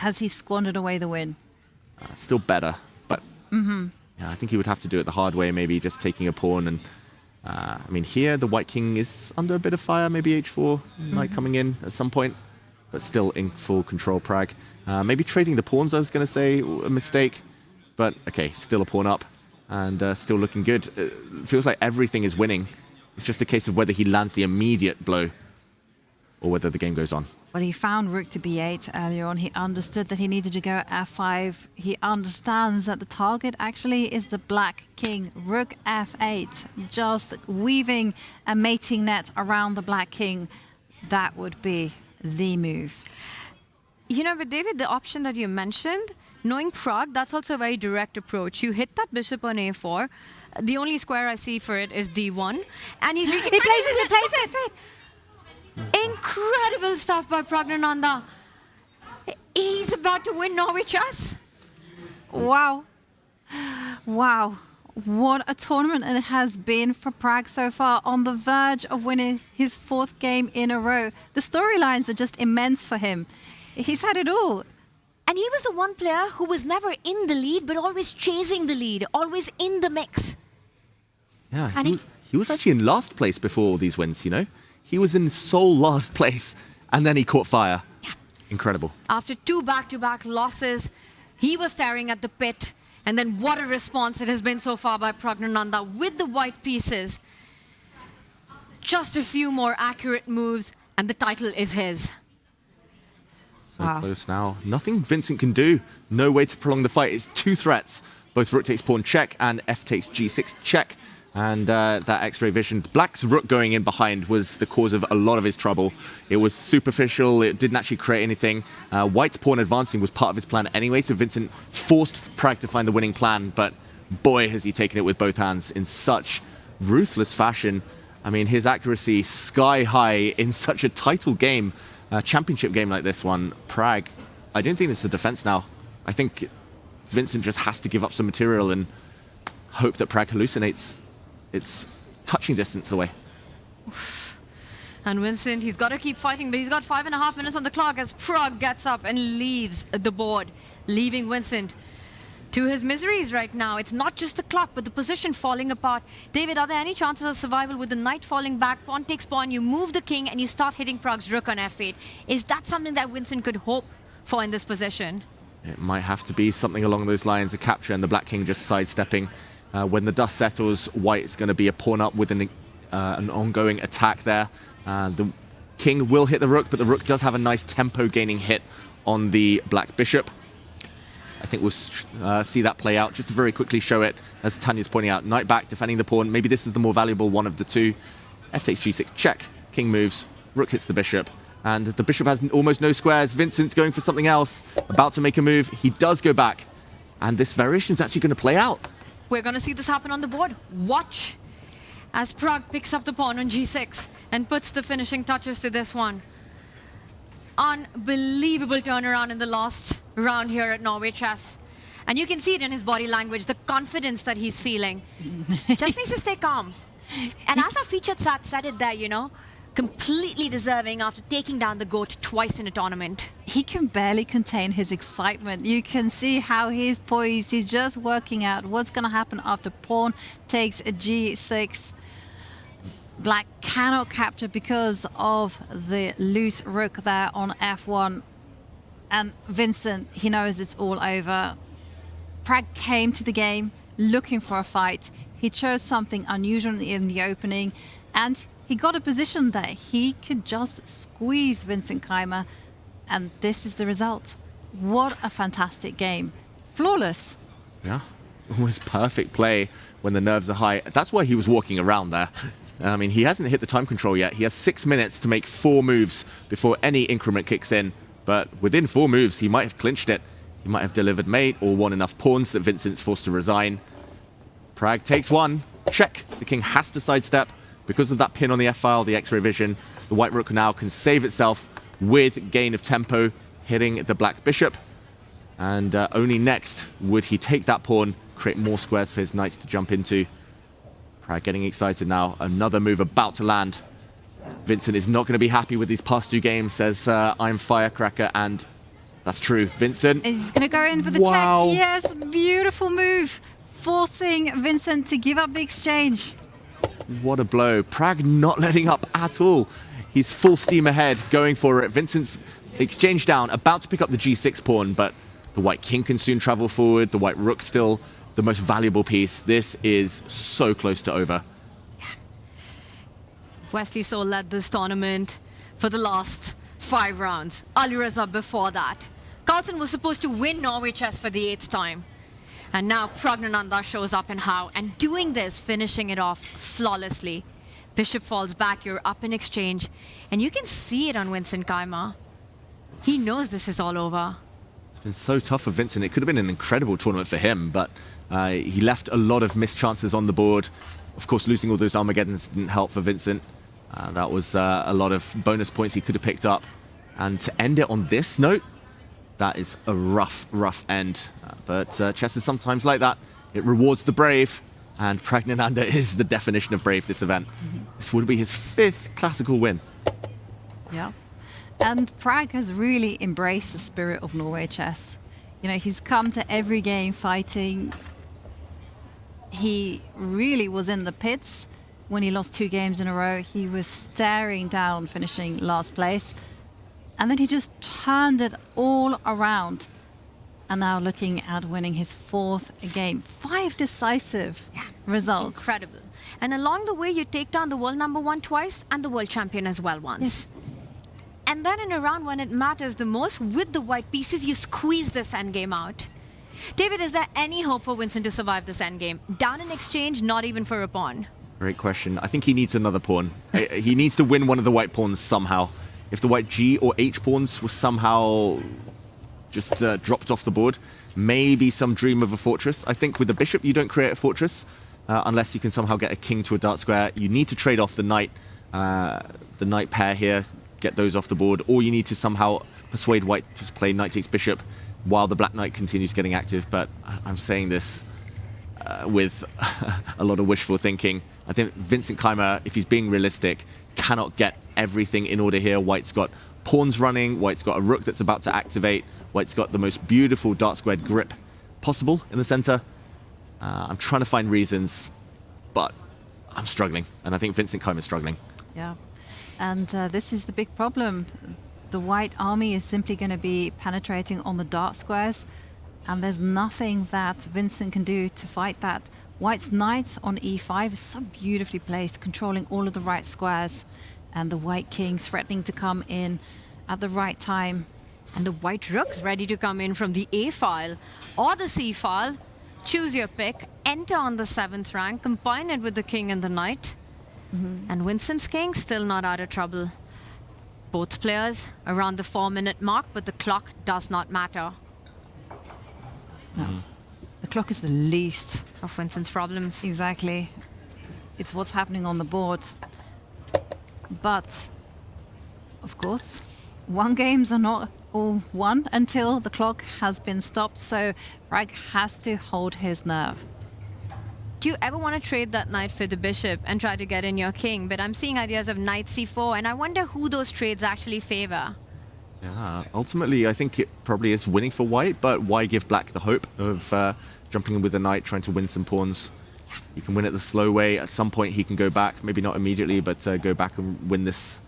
Has he squandered away the win? Still better, but yeah, I think he would have to do it the hard way, maybe just taking a pawn. And I mean, here the white king is under a bit of fire, maybe h4 like coming in at some point, but still in full control. Pragg. Maybe trading the pawns, I was going to say, a mistake, but okay, still a pawn up and still looking good. It feels like everything is winning. It's just a case of whether he lands the immediate blow or whether the game goes on. Well, he found rook to b8 earlier on. He understood that he needed to go f5. He understands that the target actually is the black king. Rook f8, just weaving a mating net around the black king. That would be the move. You know, but David, the option that you mentioned, knowing Pragg, that's also a very direct approach. You hit that bishop on a4. The only square I see for it is d1. And he plays it. Incredible stuff by Praggnanandhaa. He's about to win Norway Chess. Wow. Wow. What a tournament it has been for Pragg so far, on the verge of winning his 4th game in a row. The storylines are just immense for him. He's had it all. And he was the one player who was never in the lead, but always chasing the lead, always in the mix. Yeah, and he was actually in last place before all these wins, you know? He was in sole last place, and then he caught fire. Yeah. Incredible. After 2 back-to-back losses, he was staring at the pit. And then what a response it has been so far by Praggnanandhaa with the white pieces. Just a few more accurate moves, and the title is his. So close now. Nothing Vincent can do. No way to prolong the fight. It's 2 threats. Both rook takes pawn check and f takes g6 check. And that X-ray vision. Black's rook going in behind was the cause of a lot of his trouble. It was superficial. It didn't actually create anything. White's pawn advancing was part of his plan anyway, so Vincent forced Pragg to find the winning plan, but boy, has he taken it with both hands in such ruthless fashion. I mean, his accuracy sky high in such a title game, championship game like this one. Pragg, I don't think this is a defense now. I think Vincent just has to give up some material and hope that Pragg hallucinates. It's touching distance away. And Vincent, he's got to keep fighting, but he's got 5.5 minutes on the clock as Pragg gets up and leaves the board, leaving Vincent to his miseries right now. It's not just the clock, but the position falling apart. David, are there any chances of survival with the knight falling back? Pawn takes pawn, you move the king, and you start hitting Pragg's rook on f8. Is that something that Vincent could hope for in this position? It might have to be something along those lines, a capture and the black king just sidestepping. When the dust settles, white is going to be a pawn up with an ongoing attack there. The king will hit the rook, but the rook does have a nice tempo-gaining hit on the black bishop. I think we'll see that play out. Just to very quickly show it, as Tanya's pointing out, knight back, defending the pawn. Maybe this is the more valuable one of the two. F takes g6, check. King moves, rook hits the bishop. And the bishop has almost no squares. Vincent's going for something else, about to make a move. He does go back. And this variation is actually going to play out. We're going to see this happen on the board. Watch as Pragg picks up the pawn on g6 and puts the finishing touches to this one. Unbelievable turnaround in the last round here at Norway Chess. And you can see it in his body language, the confidence that he's feeling. Just needs to stay calm. And as our featured sat said it there, you know, completely deserving after taking down the GOAT twice in a tournament. He can barely contain his excitement. You can see how he's poised. He's just working out what's going to happen after pawn takes a g6. Black cannot capture because of the loose rook there on f1. And Vincent, he knows it's all over. Pragg came to the game looking for a fight. He chose something unusual in the opening, and he got a position that he could just squeeze Vincent Keymer, and this is the result. What a fantastic game. Flawless. Yeah, almost perfect play when the nerves are high. That's why he was walking around there. I mean, he hasn't hit the time control yet. He has 6 minutes to make 4 moves before any increment kicks in. But within 4 moves, he might have clinched it. He might have delivered mate or won enough pawns that Vincent's forced to resign. Pragg takes one. Check. The king has to sidestep. Because of that pin on the f-file, the X-ray vision, the white rook now can save itself with gain of tempo, hitting the black bishop. And only next would he take that pawn, create more squares for his knights to jump into. Pragg getting excited now. Another move about to land. Vincent is not going to be happy with these past 2 games, says I'm firecracker, and That's true. Vincent. He's going to go in for the Wow. check. Yes, beautiful move. Forcing Vincent to give up the exchange. What a blow. Pragg not letting up at all. He's full steam ahead, going for it. Vincent's exchange down, about to pick up the g6 pawn, but the white king can soon travel forward. The white rook still the most valuable piece. This is so close to over. Wesley So led this tournament for the last 5 rounds. Alireza before that. Carlsen was supposed to win Norway Chess for the 8th time. And now Pragnananda shows up in how, and doing this, finishing it off flawlessly. Bishop falls back, you're up in exchange, and you can see it on Vincent Keymer. He knows this is all over. It's been so tough for Vincent. It could have been an incredible tournament for him, but he left a lot of missed chances on the board. Of course, losing all those Armageddons didn't help for Vincent. That was a lot of bonus points he could have picked up. And to end it on this note, that is a rough, rough end. But chess is sometimes like that. It rewards the brave, and Pragnananda is the definition of brave this event. This would be his 5th classical win. Yeah. And Pragg has really embraced the spirit of Norway chess. You know, he's come to every game fighting. He really was in the pits when he lost 2 games in a row. He was staring down, finishing last place. And then he just turned it all around. And now looking at winning his 4th game. 5 decisive results. Incredible. And along the way, you take down the world #1 twice and the world champion as well once. Yes. And then in a round when it matters the most, with the white pieces, you squeeze this endgame out. David, is there any hope for Vincent to survive this endgame? Down in exchange, not even for a pawn. Great question. I think he needs another pawn. He needs to win one of the white pawns somehow. If the white G or H pawns were somehow just dropped off the board, maybe some dream of a fortress. I think with the bishop, you don't create a fortress unless you can somehow get a king to a dark square. You need to trade off the knight pair here, get those off the board, or you need to somehow persuade white to play knight takes bishop while the black knight continues getting active. But I'm saying this with a lot of wishful thinking. I think Vincent Keymer, if he's being realistic, cannot get everything in order here. White's got pawns running, white's got a rook that's about to activate, white's got the most beautiful dark squared grip possible in the center. I'm trying to find reasons, but I'm struggling, and I think Vincent Keymer's struggling. Yeah, and this is the big problem. The white army is simply going to be penetrating on the dark squares, and there's nothing that Vincent can do to fight that. White's knight on e5 is so beautifully placed, controlling all of the right squares, and the white king threatening to come in at the right time. And the white rook's ready to come in from the A file or the C file. Choose your pick, enter on the 7th rank, combine it with the king and the knight. And Vincent's king still not out of trouble. Both players around the 4-minute mark, but the clock does not matter. No. The clock is the least Of Vincent's problems. Exactly. It's what's happening on the board. But, of course, 1 games are not all won until the clock has been stopped, so Pragg has to hold his nerve. Do you ever want to trade that knight for the bishop and try to get in your king? But I'm seeing ideas of knight c4, and I wonder who those trades actually favor. Yeah, ultimately, I think it probably is winning for white, but why give black the hope of jumping in with a knight, trying to win some pawns? You can win it the slow way. At some point, he can go back, maybe not immediately, but go back and win this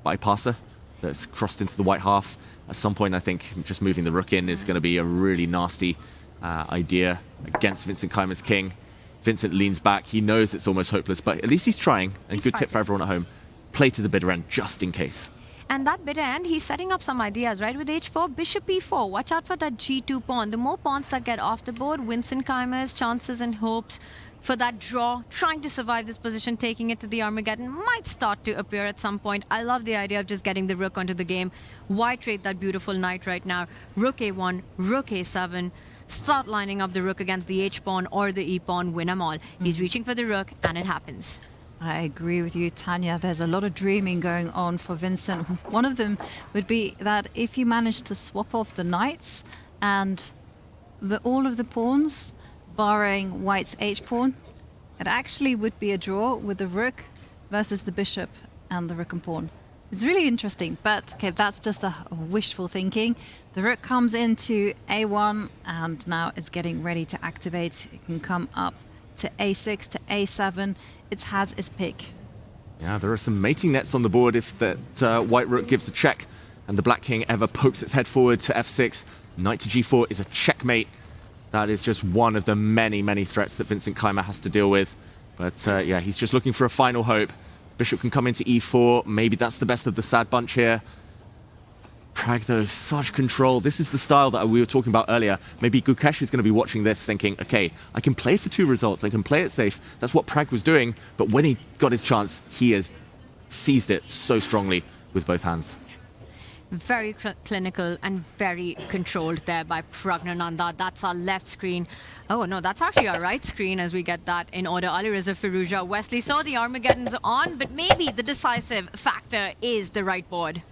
bypasser that's crossed into the white half. At some point, I think just moving the rook in is going to be a really nasty idea against Vincent Keymer's king. Vincent leans back. He knows it's almost hopeless, but at least he's trying. And good tip for everyone at home, play to the bitter end just in case. And that bitter end, he's setting up some ideas, right? With h4, bishop e4. Watch out for that g2 pawn. The more pawns that get off the board, Vincent Keymer's chances and hopes for that draw, trying to survive this position, taking it to the Armageddon, might start to appear at some point. I love the idea of just getting the rook onto the game. Why trade that beautiful knight right now? Rook a1, rook a7. Start lining up the rook against the h-pawn or the e-pawn, win them all. He's reaching for the rook, and it happens. I agree with you, Tanya. There's a lot of dreaming going on for Vincent. One of them would be that if you manage to swap off the knights and all of the pawns, barring white's h-pawn, it actually would be a draw with the rook versus the bishop and the rook and pawn. It's really interesting, but okay, that's just a wishful thinking. The rook comes into a1 and now it's getting ready to activate. It can come up to a6 to a7. It has its pick. Yeah, there are some mating nets on the board if that white rook gives a check and the black king ever pokes its head forward to f6. Knight to g4 is a checkmate. That is just one of the many, many threats that Vincent Keimer has to deal with. But yeah, he's just looking for a final hope. Bishop can come into e4. Maybe that's the best of the sad bunch here. Pragg, though, such control. This is the style that we were talking about earlier. Maybe Gukesh is going to be watching this thinking, okay, I can play for 2 results. I can play it safe. That's what Pragg was doing. But when he got his chance, he has seized it so strongly with both hands. Very clinical and very controlled there by Pragnananda. That's our left screen. Oh, no, that's actually our right screen as we get that in order. Alireza Firouzja, Wesley saw the Armageddon's on, but maybe the decisive factor is the right board.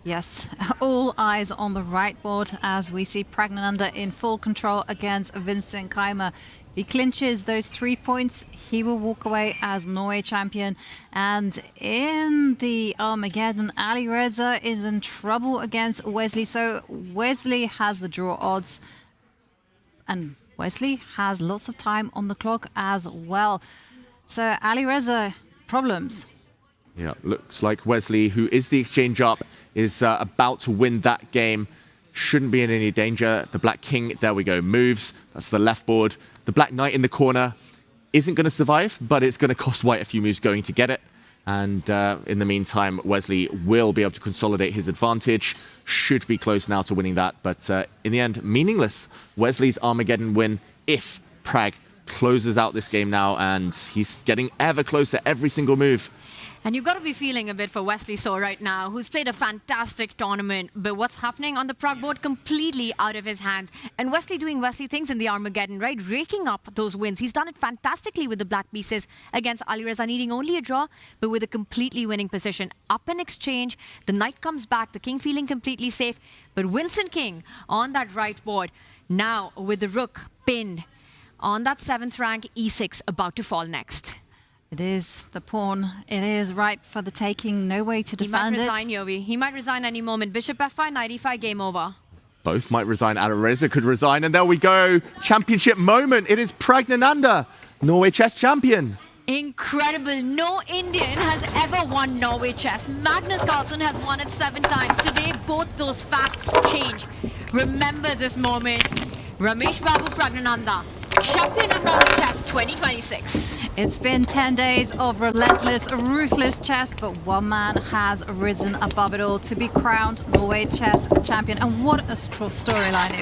Yes, all eyes on the right board as we see Pragnananda in full control against Vincent Keimer. He clinches those 3 points, he will walk away as Norway champion. And in the Armageddon, Alireza is in trouble against Wesley. So Wesley has the draw odds and Wesley has lots of time on the clock as well. So Alireza, problems. Yeah, looks like Wesley, who is the exchange up, is about to win that game. Shouldn't be in any danger. The black king, there we go, moves. That's the left board. The black knight in the corner isn't going to survive, but it's going to cost white a few moves going to get it. And in the meantime, Wesley will be able to consolidate his advantage. Should be close now to winning that, but in the end, meaningless. Wesley's Armageddon win if Pragg closes out this game now, and he's getting ever closer every single move. And you've got to be feeling a bit for Wesley So right now, who's played a fantastic tournament, but what's happening on the Pragg board completely out of his hands. And Wesley doing Wesley things in the Armageddon, right? Raking up those wins. He's done it fantastically with the black pieces against Alireza, needing only a draw, but with a completely winning position. Up in exchange, the knight comes back, the king feeling completely safe, but Vincent King on that right board, now with the rook pinned on that 7th rank, e6 about to fall next. It is the pawn. It is ripe for the taking. No way to defend it. He might resign, Yovi. He might resign any moment. Bishop f5, knight e5, game over. Both might resign. Alireza could resign. And there we go. Championship moment. It is Pragnananda, Norway Chess champion. Incredible. No Indian has ever won Norway Chess. Magnus Carlsen has won it 7 times. Today, both those facts change. Remember this moment. Ramesh Babu Pragnananda, champion of Norway Chess 2026. It's been 10 days of relentless, ruthless chess, but one man has risen above it all to be crowned Norway Chess champion. And what a storyline it